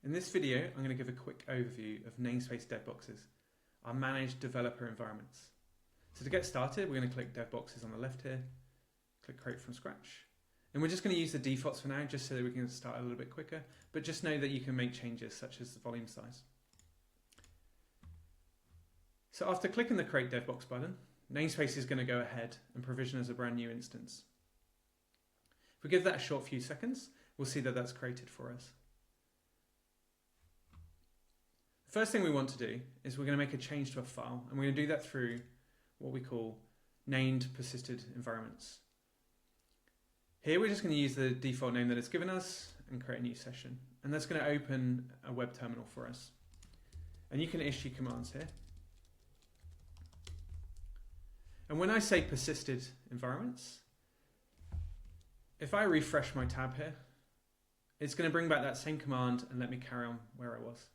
In this video, I'm going to give a quick overview of namespace Devboxes, our managed developer environments. So to get started, we're going to click Devboxes on the left here, click Create from Scratch. And we're just going to use the defaults for now, just so that we can start a little bit quicker, but just know that you can make changes such as the volume size. So after clicking the Create Devbox button, namespace is going to go ahead and provision as a brand new instance. If we give that a short few seconds, we'll see that that's created for us. The first thing we want to do is we're going to make a change to a file, and we're going to do that through what we call named persisted environments. Here we're just going to use the default name that it's given us and create a new session, and that's going to open a web terminal for us. And you can issue commands here. And when I say persisted environments, if I refresh my tab here, it's going to bring back that same command and let me carry on where I was.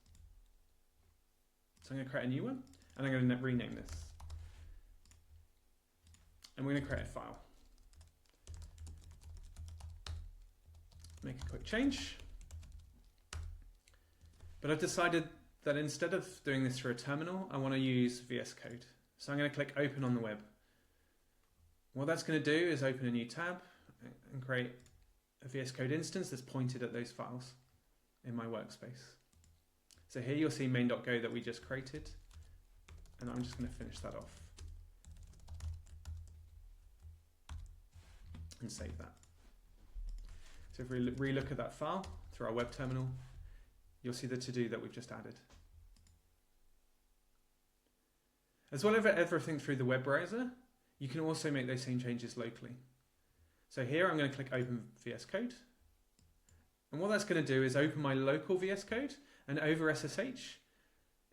So I'm going to create a new one, and I'm going to rename this. And we're going to create a file. Make a quick change. But I've decided that instead of doing this through a terminal, I want to use VS Code. So I'm going to click Open on the web. What that's going to do is open a new tab and create a VS Code instance that's pointed at those files in my workspace. So here you'll see main.go that we just created, and I'm just going to finish that off and save that. So if we relook at that file through our web terminal, you'll see the to-do that we've just added. As well as everything through the web browser, you can also make those same changes locally. So here I'm going to click Open VS Code. And what that's going to do is open my local VS Code, and over SSH,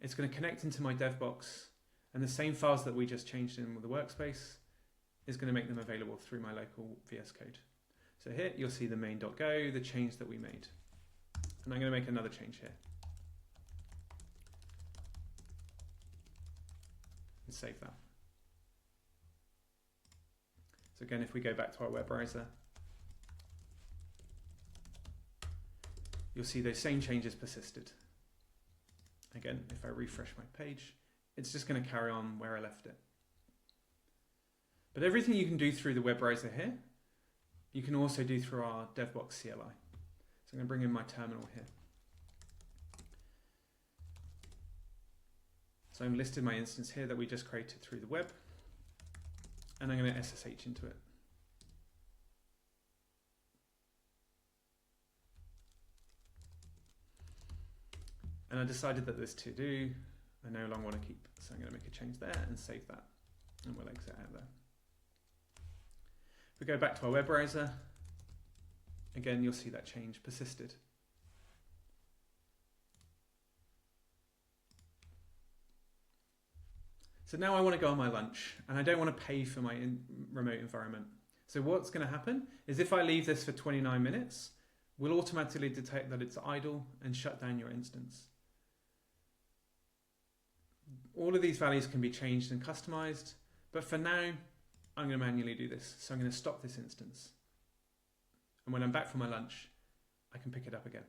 it's going to connect into my Devbox, and the same files that we just changed in with the workspace is going to make them available through my local VS Code. So here you'll see the main.go, the change that we made. And I'm going to make another change here. And save that. So again, if we go back to our web browser, you'll see those same changes persisted. Again, if I refresh my page, it's just going to carry on where I left it. But everything you can do through the web browser here, you can also do through our Devbox CLI. So I'm going to bring in my terminal here. So I've listed my instance here that we just created through the web, and I'm going to SSH into it. And I decided that this to-do I no longer want to keep, so I'm going to make a change there and save that, and we'll exit out there. If we go back to our web browser, again you'll see that change persisted. So now I want to go on my lunch, and I don't want to pay for my remote environment. So what's going to happen is if I leave this for 29 minutes, we'll automatically detect that it's idle and shut down your instance. All of these values can be changed and customized, but for now, I'm going to manually do this. So I'm going to stop this instance. And when I'm back from my lunch, I can pick it up again.